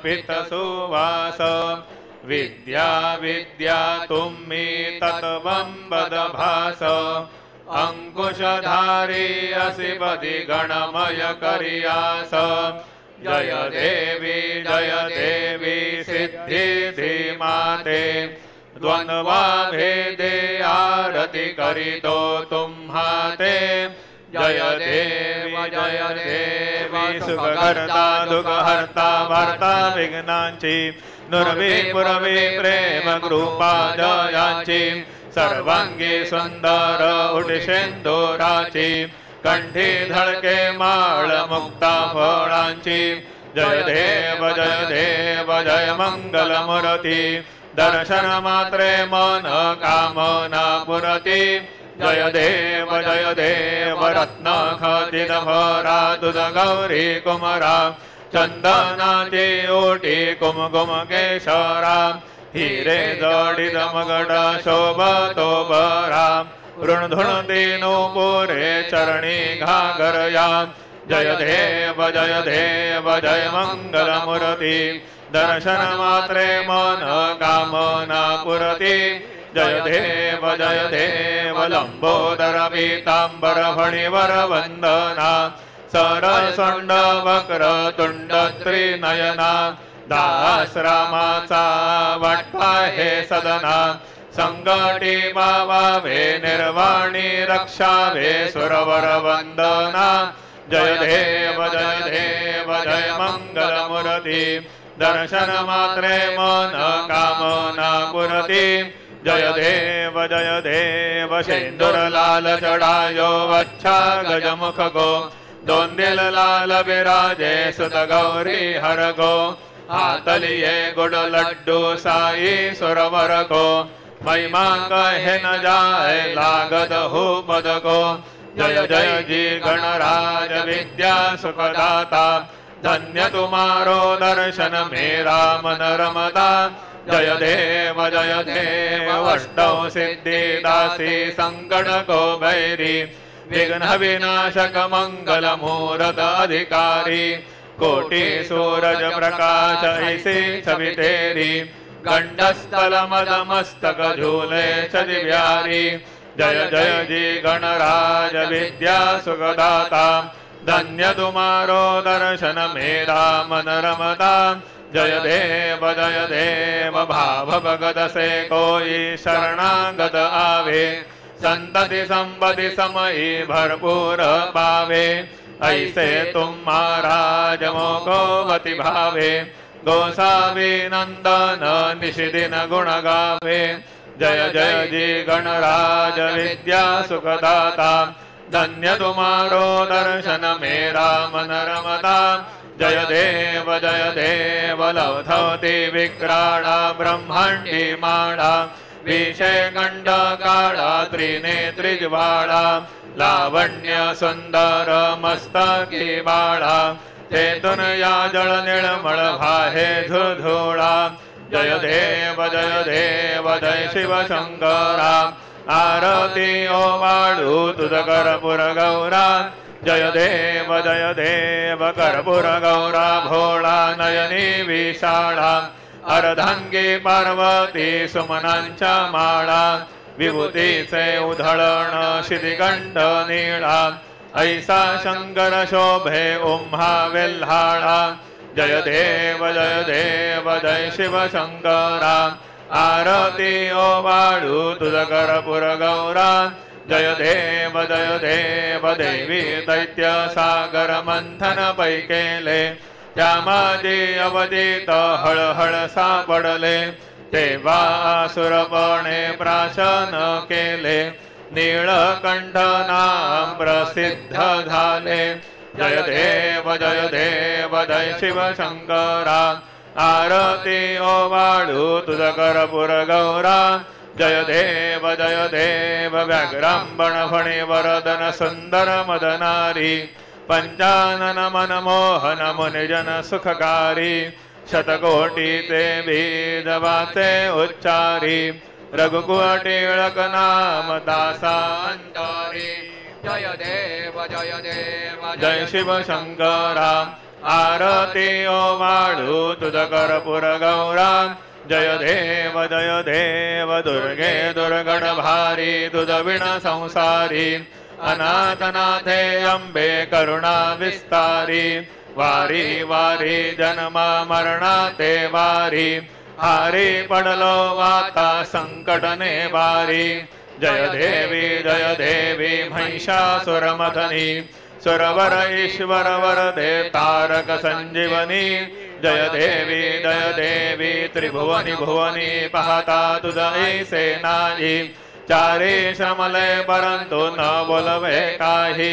अर्पित सुवास विद्या विद्या तुम्ही तत्वं वदभास अंकुशधारी असि पदी गणमय करियास जय देवी सिद्धि धीमाते द्वंद्वा भेदे आरती करितो तुम्हाते जय देवी सुखकर्ता दुःखहर्ता वार्ता विघ्नांची नुरवी पुरवी प्रेम कृपा जयांची सर्वांगी सुंदर उडशेंदुराची कंठी धडके माळ मुक्ता फळांची जय देव जय मंगलमूर्ती दर्शन मात्रे मन कामना पुरती जय देव रत्न खचित भरा दुध गौरी कुमरा चंदनाची ओटी कुमकुम केशरा हिरे जडित मगड शोभतो बरा ऋणधुण दीनो पुरे चरणी घागरया जय देव जय मंगलमूर्ती दर्शन मात्रे मन कामना पुरती जय देव लंबोदर पीतांबर फणिवर वंदना सरसंड वक्र तुंड त्रिनयना दासरामाचा वाटपा हे सदना संकटी पावावे निर्वाणी रक्षावे सुरवर वंदना जय देव जय मंगलमूर्ती दर्शन मात्रे मन कामना पुरती जय देव शेंदूर लाल चढ़ायो अच्छा गजमुख को दोन दिल लाल विराजे सुत गौरी हर को हातलिए गुड़ लड्डू साई सुरवर को महिमा कहे न जाए लागत हो पद को जय जी गणराज विद्या सुखदाता धन्य तुम्हारो दर्शन मेरा मन रमता जय देव अष्टौ सिद्धि दासी संकट को भैरी विघ्न विनाशक मंगल मूरत अधिकारी कोटि सूरज प्रकाश ऐसी छवि तेरी गंडस्थल मद मस्तक झूले छवि प्यारी जय जी गणराज विद्या सुखदाता धन्य तुम्हारो दर्शन मेरा मन रमता जय देव भाव भगत से कोई शरणागत आवे संतति संपत्ति समयी भरपूर पावे ऐसे तुम महाराज मोको मति भावे गोसावी नंदन निशिदिन गुण गावे जय जी गणराज विद्या सुखदाता धन्य तुम्हारो दर्शन मेरा मन रमता जय देव लवधवती विक्राणा ब्रह्मांडी माणा विषय कंड काळा त्रिनेत्रिज्वाळा लावण्य सुंदर मस्तकी बाळा तेतुन या जळ निळमळ भाहे धुधुळा जय देव जय शिव शंकरा आरती ओवाळू तुझ कर्पूर गौरा जय देव कर्पूर गौरा भोळा नयनी विशाळा अर्धांगी पार्वती सुमनांच्या माळा विभूतीचे उधळण शितिकंठ नीळा ऐसा शंकर शोभे उम्हा वेल्हाळा जय देव जय शिव शंकरा आरती ओवाळू तुझ कर्पूर गौरा जय देव देवी दैत्य सागर मंथन पैकेले त्या माझे अवधित हळहळ सापडले तेव्हा असुरपणे प्राशन केले नीळकंठ नाम प्रसिद्ध झाले जय देव जय शिव शंकरा आरती ओवाळू तुझ कर्पूर गौरा जय देव व्याघ्रांबण फणे वरदन सुंदर मदनारी पंचानन मनमोहन मुनिजन सुखकारी शतकोटीचे बीज वाचे उच्चारी रघुकुटिळक नाम दासांतारी जय देव जय शिव शंकरा आरती ओवाळू तुझ कर्पूर गौरा जय देव दुर्गे दुर्गण भारी तुझ विण संसारी अनाथनाथे अंबे करुणा विस्तारी वारी वारी जन्मा मरणाते वारी हारी पडलो वाता संकटने वारी जय देवी महिषासुरमथनी सुरवर ईश्वर वरदे तारक संजीवनी जय देवी त्रिभुवनी भुवनी पाहता तुझ ऐसे नाही चारे श्रमले परंतु न बोलवे काही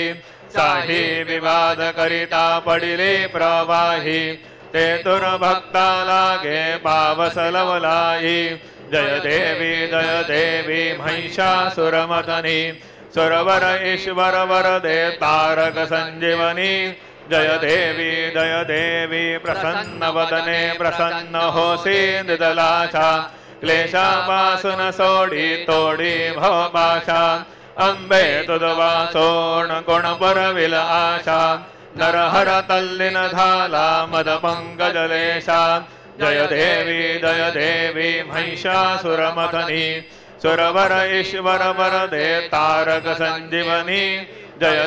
साही विवाद करिता पडिले प्रवाही ते दुर्भक्ता लागे पावस लवलाई जय देवी महिषासुरमथनी सुरवर ईश्वर वरदे तारक संजीवनी जय देवी प्रसन्न वदने प्रसन्न होसी निदलाशा क्लेशापासून सोडी तोडी भवपाशा अंबे तुझवासोण कोण परविल आशा नरहर तल्लीन झाला मद पंकजलेशा जय देवी महिषासुरमथनी सुरवर ईश्वर वरदे तारक संजीवनी जय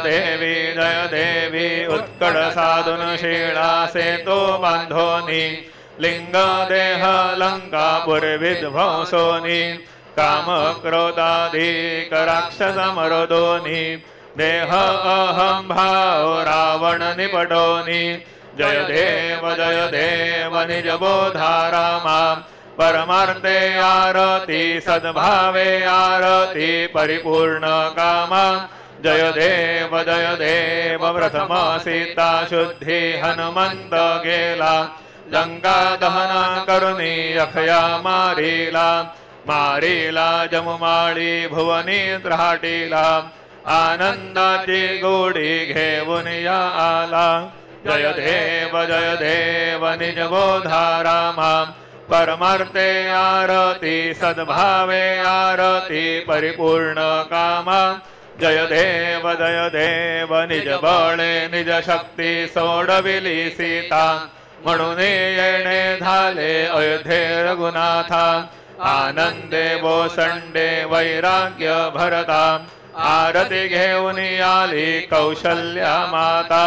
देवी उत्कट साधुन शीळा सेतो बांधोनी लिंग देह लंकापुर विध्वंसोनी काम क्रोधाधिक राक्षस मरोदोनी देह अहं भाव रावण निपटोनी जय देव निज बोधारामा परमार्थे आरती सद्भावे आरती परिपूर्ण कामा जय देव प्रथम सीता शुद्धि हनुमंत गेला लंका दहन करुणी अखया मारीला जमुमाळी भुवनी त्राटीला आनंदाची गोडी घेऊन या आला जय देव निज बोधारामा परमार्थे आरती सद्भावे आरती परिपूर्ण कामा जय देव निज बळे निज शक्ती सोडविली सीता म्हणून येणे झाले अयोध्ये रघुनाथा आनंदे बोसंडे वैराग्य भरता आरती घेऊन आली कौशल्या माता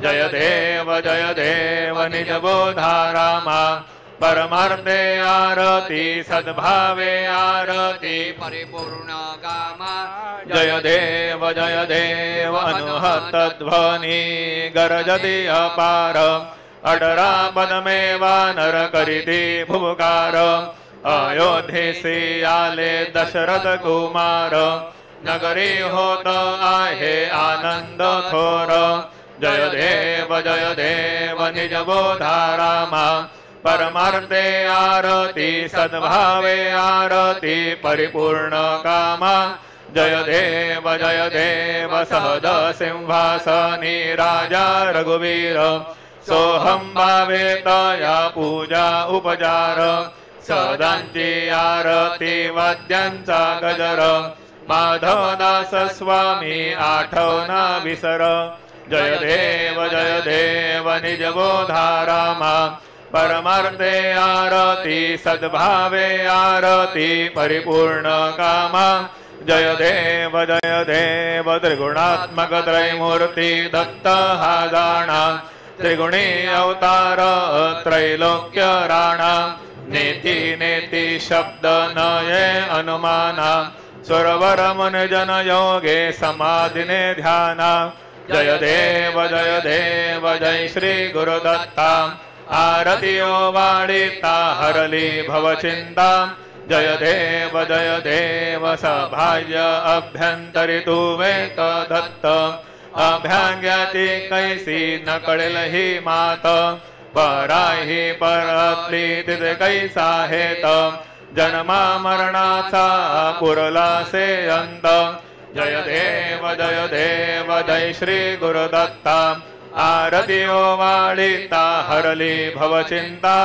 जय देव निज बोधारामा परमार्थे आरती सद्भावे आरती परिपूर्ण कामा जय देव अनुहत ध्वनी गरजति अपार अडरा पदमे वानर करिति भुवकार अयोध्येसी आले दशरथ कुमार नगरी होत आहे आनंद थोर जय देव निज बोधारामा परमार्थे आरती सद्भावे आरती परिपूर्ण कामा जय देव सहज सिंहासनी राजा रघुवीर सोहम भावे तया पूजा उपचार सदांची आरती वाद्यांचा गजर माधवदास स्वामी आठवना विसर जय देव निज बोधारामा परमार्थे आरती सद्भावे आरती परिपूर्ण कामा जय देव त्रिगुणात्मक त्रैमूर्ती दत्त हा जाणा त्रिगुणी अवतार त्रैलोक्य राणा नेति नेति शब्द नये अनुमाना सुरवर मन जन योगे समाधिने ध्याना जय देव जय श्री गुरुदत्ता आरती ओवाळिता हरली भवचिंता जय देव सभाज्य अभ्यंतरी तू वेत दत्त अभ्यांग्याची कैसी न कळेल ही मात पराही परतली तिथे कैसा हेत जन्मा मरणाचा पुरला से अंत जय देव जय श्री गुरुदत्ता आरती ओवाळिता हरली भवचिंता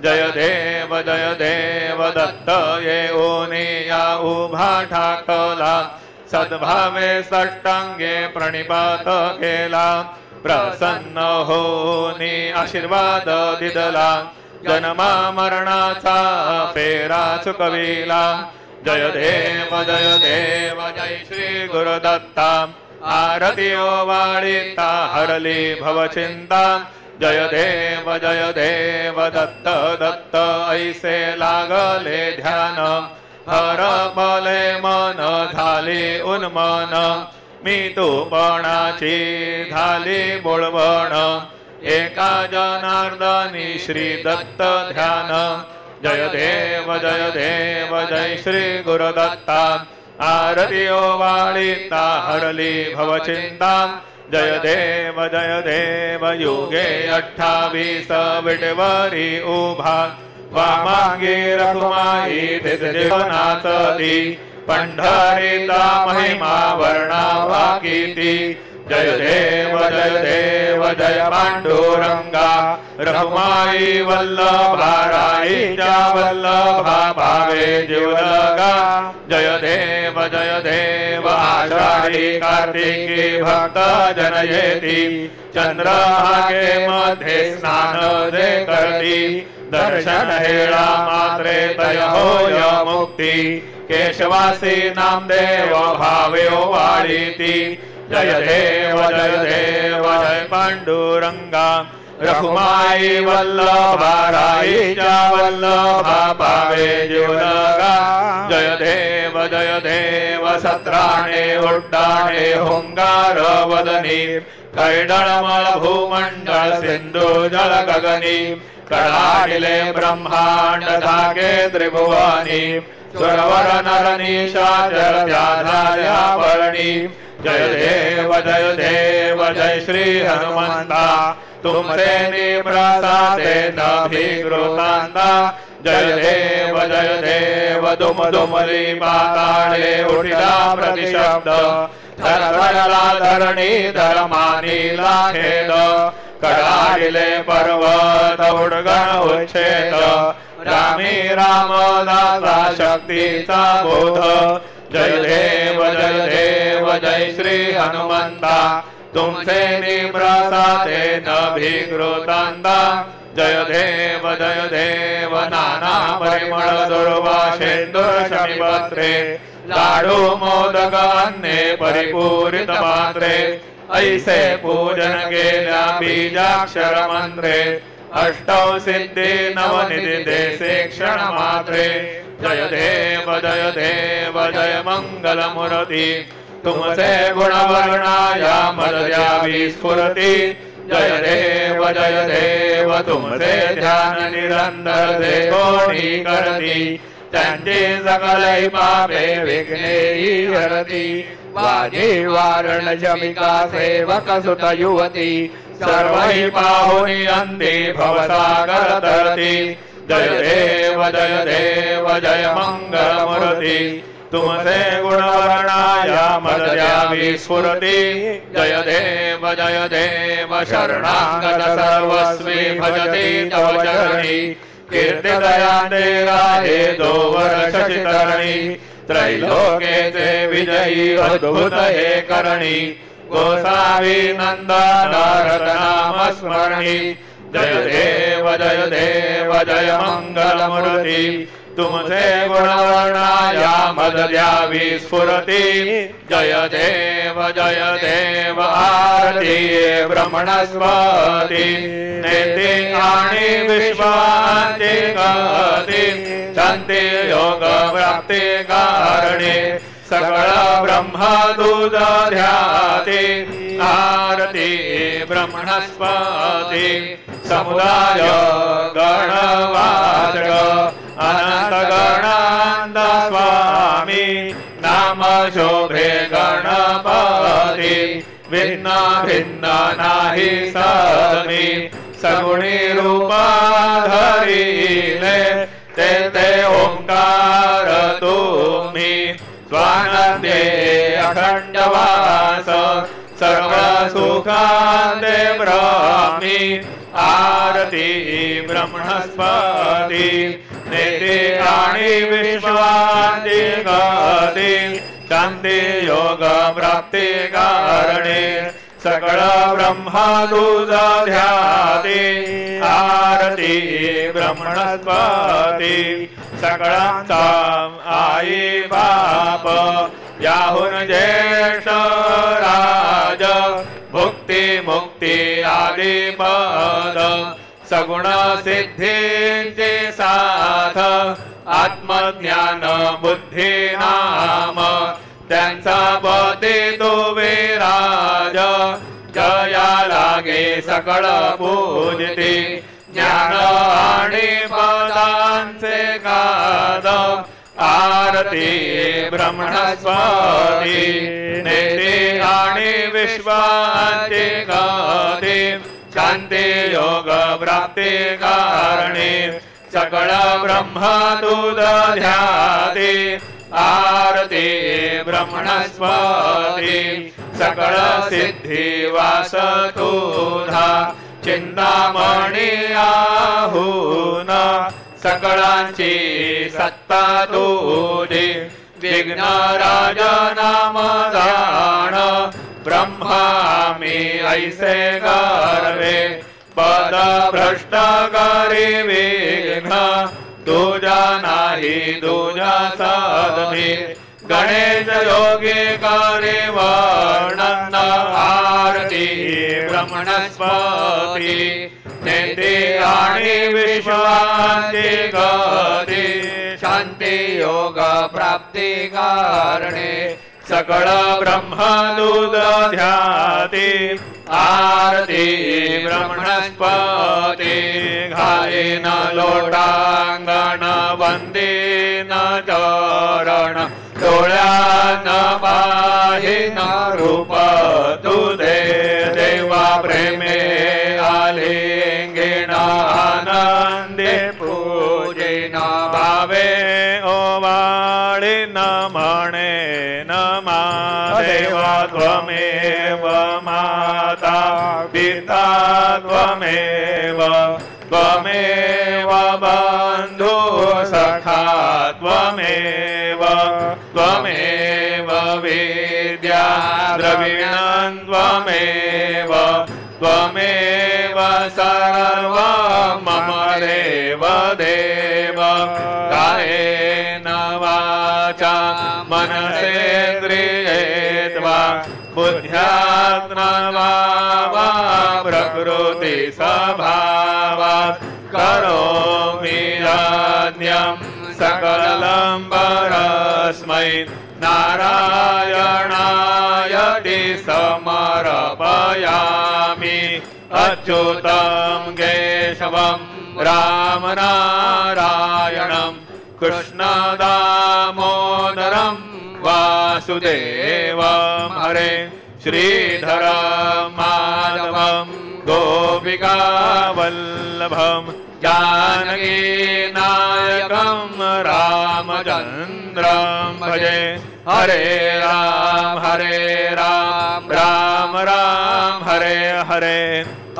जय देव दत्त येऊनी या उभा ठाकला सद्भावे सष्टांगे प्रणिपात केला प्रसन्न होनी आशीर्वाद दिदला जन्मा मरणाचा फेरा चुकविला जय देव जय श्री गुरुदत्ता आरती ओवाळीता हरली भवचिंता जय देव दत्त दत्त ऐसे लागले ध्यान हरपले मन झाली उन्मन मी तूपणाची झाली बोळवण एका जनार्दनी श्री दत्त ध्यान जय देव जय श्री गुरुदत्ता आरती ओवाळीता हरली भवचिंता जय देव युगे 28 विटवरी उभा वामांगी रखुमाई तिस जीवनाचती पंढरीचा महिमा वर्णावा कीती जय देव जय पांडुरंगा रखुमाई वल्लभा राईच्या वल्लभा भावे जीवलगा जय देव आषाढी कार्तिकी भक्त जनयेती चंद्रभागे मध्ये स्नान जे करती दर्शन हेळा मात्रे तय होय मुक्ती केशवासी नामदेव भावे ओवाळीती जय देव जय पांडुरंगा रखुमाई वल्लभा राईच्या वल्लभा भावे जीवलगा जय देव सत्राणे उड्डाणे होंगार वदनी कैडळमळ भूमंडळ सिंधू जल गगनी कडाडिले ब्रह्मांड धागे त्रिभुवनी सुरवर नर निशाचर झाल्या पळणी जय देव जय श्री हनुमंता तुमसे निप्रसादे नभिगृतांता जय देव दुम दुमली पाताळे उठिला प्रतिशब्द धरला धरणी धर्मानीला खेद कडाडिले पर्वत उडगण उच्छेद रामी रामदासा शक्तीचा बोध जय देव जय श्री हनुमंता तुमचे निप्रसादे नभिगृतांता जय देव नाना परिमळ दुर्वासेंदुर शमीपत्रे लाडू मोदक अन्ने परिपूरित पात्रे ऐसे पूजन केल्या बीजाक्षर मंत्रे अष्टौ सिद्धी नवनिधी देसे क्षण मात्रे जय देव जय मंगल मूर्ती तुमचे गुणवर्णाया मद द्यावी स्फुरती जय देव तुमचे ध्यान निरंतर दे कोणी करती त्यांची सकलही पापे विघ्ने हरती वाजी वारण जमिका सेवक सुत युवती सर्वही पाहुनी अंती भवसागर तरती जय देव जय मंगल मूर्ती तुमचे गुणवर्णाया मद द्यावी स्फुरती जय देव शरणागत सर्वस्वी भजती तव चरणी कीर्ति दया दे राहे दो वर्ष चितरणी त्रैलोकेचे विजयी अद्भुत हे करणी गोसावी नंदन रतनाम स्मरणी जय देव जय मंगल मूर्ती तुमचे गुणवर्णाया मद द्यावी स्फुरती जय देव आरती ब्रह्मणस्पती नेते आणि विश्वांती गती शांती योग प्राप्ती कारणे सकळ ब्रह्म दूध ध्याते आरती ब्रह्मणस्पती समुदाय गणवाचक अनंत गणांत स्वामी नाम शोभे गणपती भिन्न भिन्न नाही समी सगुणी रूपा धरिले ते ओंकार तुम्ही स्वानंदे अखंड वास सर्व सुखांदे ब्रह्मी आरती ब्रह्मणस्पती नेते आणि विश्वांती गती शांती योग प्राप्ती कारणे सकळ ब्रह्मा तुझा ध्याते आरती ब्रह्मणस्पती सकळांचा आई बाप याहून ज्येष्ठ राज भुक्ती मुक्ती आदी पद सगुण सिद्धींचे साथ आत्मज्ञान बुद्धी नाम त्यांचा पती तो विराज जया लागे सकळ पूजती ज्ञान आणि पदांचे गाद आरती ब्रह्मणस्पती नेते आणि विश्वाचे गती शांती योग प्राप्ती कारणे सकळ ब्रह्म दूध ध्याते आरती ब्रह्मणस्पती सकळ सिद्धी वास तुधा चिंतामणी आहून सकळांची सत्ता तुझी विघ्न राज नाम जाण ब्रह्मामी ऐसे गर्वे पद भ्रष्ट करी विघ्न तुझा नाही तुझा साधने गणेश योगी करी वर्णन आरती ब्रह्मणस्पती नेते आणि विश्वाची गती शांती योग प्राप्ती कारणे सकळ ब्रह्म दूध ध्याते आरती ब्रह्मणस्पती घालीन लोटांगण वंदीन चरण डोळ्यान पाहीन रूप तुझे देवा प्रेमे आलिंगेन आनंदे पूजेन भावे ओवाळीन म्हणे नमा देवा त्वमेव माता पिता त्वमेव त्वमेव बंधु सखा त्वमेव त्वमेव विद्या द्रविणं त्वमेव त्वमेव सर्व मम देव देव कायेन वाचा मनसेन्द्रिये वा बुद्ध्यात्मा वा प्रकृति स्वभावात् करोमि यज्ञं सकलं परस्मै नारायणायति समर्पयामि अच्युतं केशवं राम नारायणं कृष्ण दामोदरं वासुदेवं हरे श्रीधर माधवं गोपिका वल्लभं जानकी नायकं रामचन्द्रं भजे हरे राम राम राम हरे हरे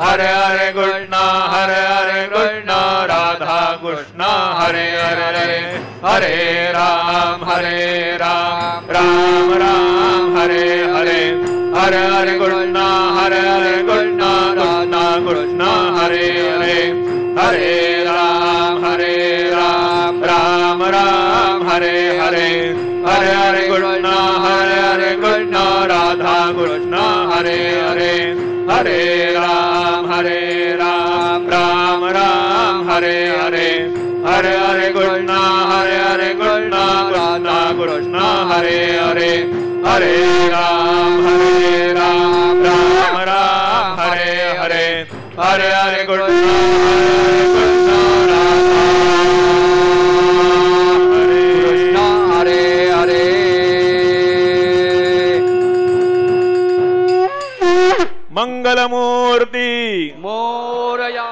हरे हरे कृष्ण राधा कृष्ण हरे हरे हरे राम राम राम हरे हरे हरे हरे कृष्ण राधा कृष्ण हरे हरे हरे राम राम राम हरे हरे हरे हरे कृष्ण राधा कृष्ण हरे हरे हरे राम राम राम हरे हरे हरे हरे कृष्ण राधा कृष्ण हरे हरे हरे राम राम राम हरे हरे हरे हरे कृष्ण हरे हरे मंगलमूर्ती मोरया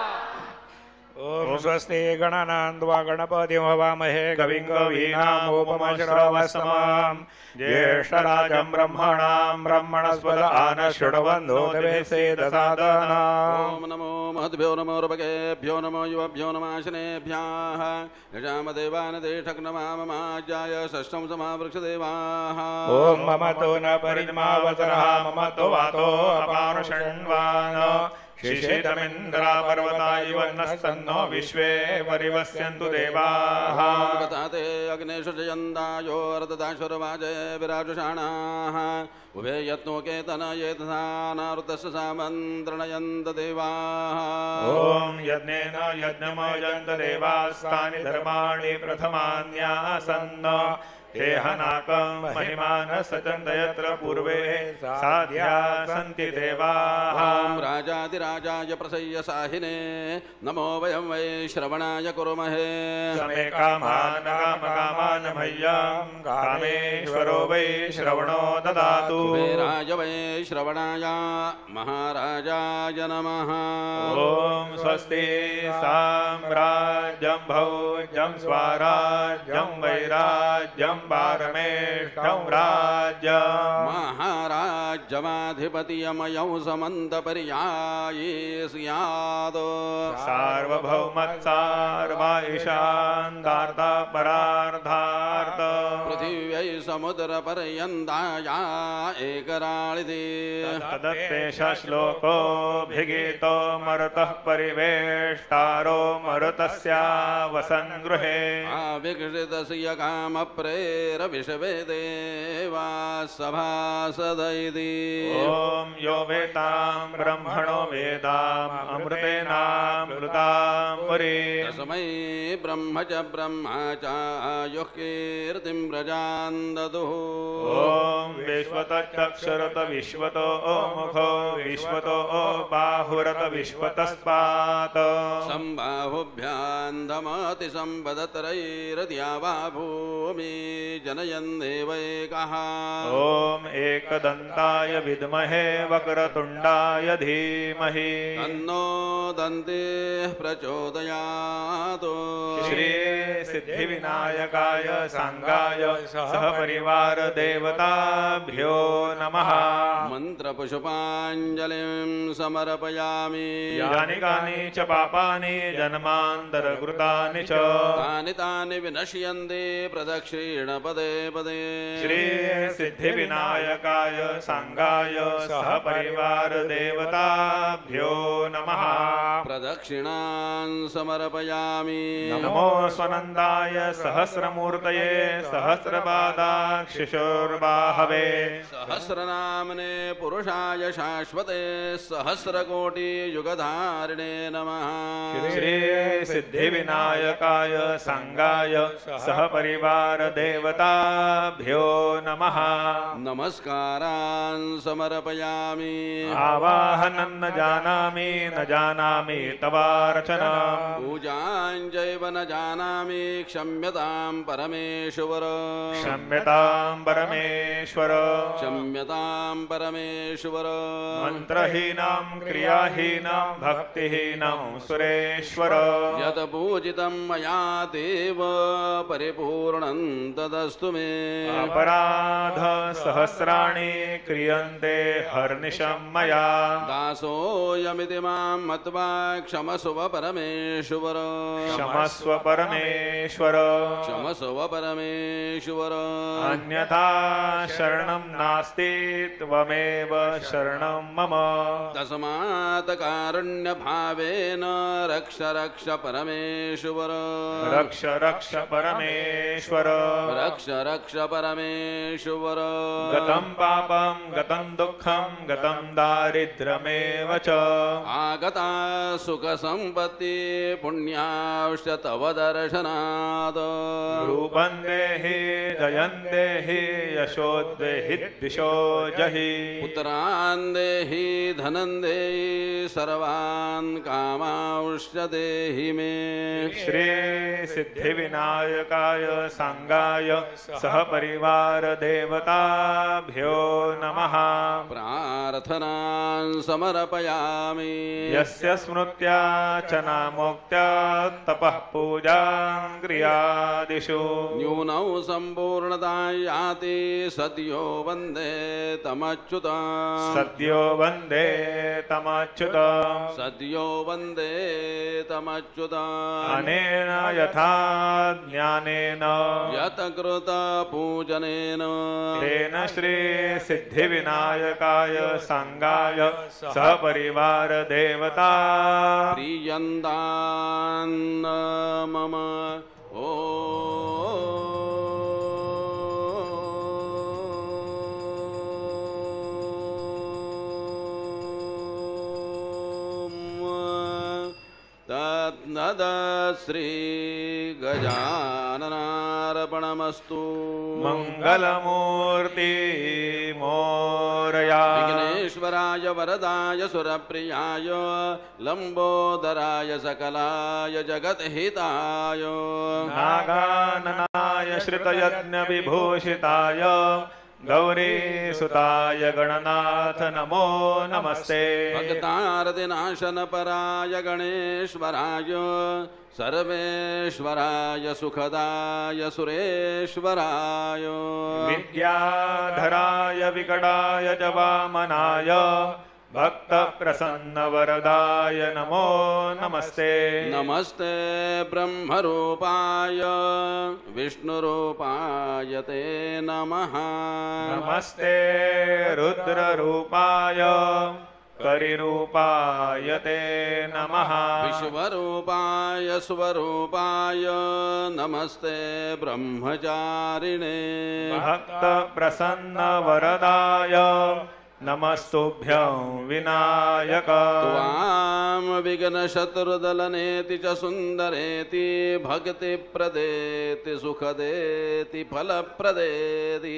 ओम स्वस्ति गण गणानान्त्वा गणपतिं हवामहे कविं कवीनामुपमश्रवस्तमम् ज्येष्ठराजं ब्रह्मणां ब्रह्मणस्पद आनशृण्वन्नोतिभिः सेदसादनम् ओम नमो महद्भ्यो नमो ऋभकेभ्यो नमो युवभ्यो नमाशनेभ्यः यजामदेवानदेशग्नमाममाज्याय षष्ठं समावृक्षदेवाः ॐ मम तो न परिमावसरः मम तो वातो अपानुषण्वान् शिशितमिन्द्रा पर्वता इव नस्तन्नो विश्वे परिवस्यन्तु देवाः गताते अग्नेषु जयन्तायो रतदाशुरवाजय विराजुषाणाः उभे यत्नो केतन ये तथा नारुतस्य सामन्त्रणयन्त देवाः ॐ यज्ञेन यज्ञमयन्त देवास्तानि धर्माणि प्रथमान्यासन् देहनाकं महिमान सचन्त यत्र पूर्वे साध्या सन्ति देवाः राजाधिराजाय प्रसय्य साहिने नमो वयं वै श्रवणाय कुर्महे समे कामान कामकामान मह्यं कामेश्वरो वै श्रवणो ददातु कुबेराय वै श्रवणाय महाराजाय नमः ॐ स्वस्ति साम्राज्यं भौज्यं स्वराज्यं वैराज्यं पारमेष्ठं राज्यम् महाराज्यमाधिपतियमयं समन्तपर्यायी स्यात् सार्वभौमत्सार्वाईशान्तार्था परार्धार्थ पृथिव्यै समुद्रपर्यन्ताया एकराळिति तदत्तेष श्लोकोऽभिगीतो मरुतः परिवेष्टारो मरुतस्यावसन् गृहे आविक्षितस्य कामप्रेरविषवे देवा सभासदैति ॐ यो वेदां ब्रह्मणो वेदाम् अमृतेनामृतां पुरी तस्मै ब्रह्म च युः कीर्तिं व्रजान् ददुः ॐ विश्वतश्चक्षुरत विश्वतो मुखो विश्वतो बाहुरत विश्वतस्पात् सम्बाहुभ्यां दमति सम्पदतरैरद्या वा भूमि जनयन् देवैकः ॐ एकदन्ताय विद्महे वक्रतुण्डाय धीमहि तन्नो दन्तिः प्रचोदयात् श्री सिद्धिविनायकाय सांगाय सहपरिवार देवताभ्यो नमः मन्त्रपुष्पाञ्जलिं समर्पयामि यानि कानि च पापानि जन्मान्तरकृतानि च तानि तानि विनश्यन्ति प्रदक्षिणपदे पदे श्री सिद्धिविनायकाय सांगाय सहपरिवार देवताभ्यो नमः प्रदक्षिणान् समर्पयामि नमो स्वनन्दाय सहस्रमूर्तये सहस्रपादाक्षिशोर्बाहवे सहस्रनामने पुरुषाय शाश्वते सहस्रकोटियुगधारिणे नमः श्री सिद्धिविनायकाय सांगाय सहपरिवार देवताभ्यो नमः नमस्कारान् समर्पयामि आवाहनं न जानामि तवार्चना पूजाञ्चैव न जानामि क्षम्यतां परमेश्वर क्षम्यतां परमेश्वर क्षम्यतां परमेश्वर मन्त्रहीनां क्रियाहीनां भक्तिहीनां सुरेश्वर यत् पूजितं मया देव परिपूर्णं तदस्तु मे अपराध सहस्राणि क्रियन्ते हर्निशं मया दासोऽयमिति मां मत्वा क्षमस्व परमेश्वर क्षमस्व परमेश्वर क्षमस्व परमेश्वर अन्यथा शरणं नास्ति त्वमेव शरणं मम तस्मात् कारुण्यभावेन रक्ष रक्ष परमेश्वर रक्ष रक्ष परमेश्वर रक्ष रक्ष परमेश्वर गतं पापं गतं दुःखं गतं दारिद्र्यमेव च आगता सुखसम्पत्ति पुण्याश्च तव दर्शनात् रूपं देहि जय विजयं देहि यशोद्वेहिद्दिशो जहि पुत्रान् देहि धनं देहि सर्वान् कामांश्च देहि मे श्री सिद्धिविनायकाय सांगाय सहपरिवार देवताभ्यो नमः प्रार्थनां समर्पयामि यस्य स्मृत्या च नामोक्त्या तपः पूजां क्रियादिषु न्यूनौ सम्पूर्णता याति सद्यो वन्दे तमच्युतम् सद्यो वन्दे तमच्युतम् सद्यो वन्दे तमच्युतम् अनेन यथा ज्ञानेन यतकृत पूजनेन तेन श्री सिद्धिविनायकाय सांगाय सहपरिवार देवता प्रियन्तान् मम तद्नद श्री गजाननार्पणमस्तु मंगलमूर्ति मोरया विघ्नेश्वराय वरदाय सुरप्रियाय लंबोदराय सकलाय जगद्हिताय नागाननाय श्रितयज्ञ विभूषिताय गौरीसुताय गणनाथ नमो नमस्ते भक्तार्तिनाशन पराय गणेश्वराय सर्वेश्वराय सुखदाय सुरेश्वराय विद्याधराय विकटाय च वामनाय भक्त प्रसन्न वरदाय नमो नमस्ते नमस्ते ब्रह्मरूपाय विष्णुरूपाय ते नमः नमस्ते रुद्ररूपाय करिरूपाय ते नमः विश्वरूपाय स्वरूपाय नमस्ते ब्रह्मचारिणे भक्त प्रसन्न वरदाय नमस्तुभ्यं विनायक त्वां विघ्नशत्रुदलनेति च सुन्दरेति भक्तिप्रदेति सुखदेति फलप्रदेति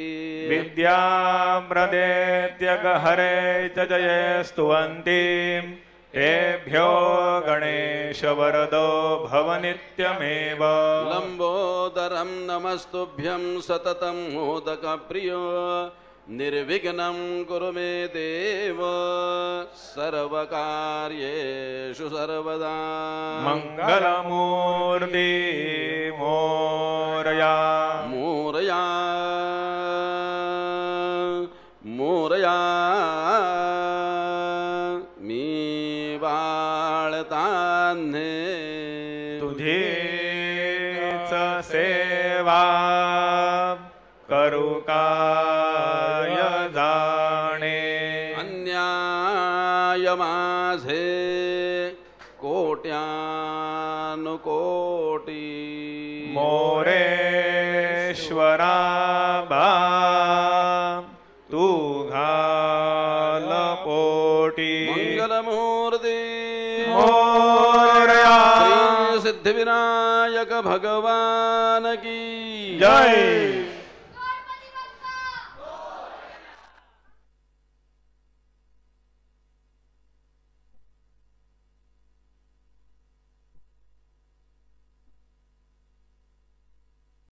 विद्याप्रदेत्यगहरे च जये स्तुवन्ति तेभ्यो गणेश वरदो भव नित्यमेव लम्बोदरं नमस्तुभ्यं सततं मोदकप्रियो निर्विघ्नं कुरु मे देव सर्वकार्येषु सर्वदा मंगलमूर्ति मोरया मोरया मोरया मी बाळतान्हे तुझीच सेवा करू काय जाणे अन्याय माझे कोट्यानुकोटी मोरेश्वरा बा तू घाल पोटी मंगलमूर्ती मोरया श्री सिद्धिविनायक भगवान की जय।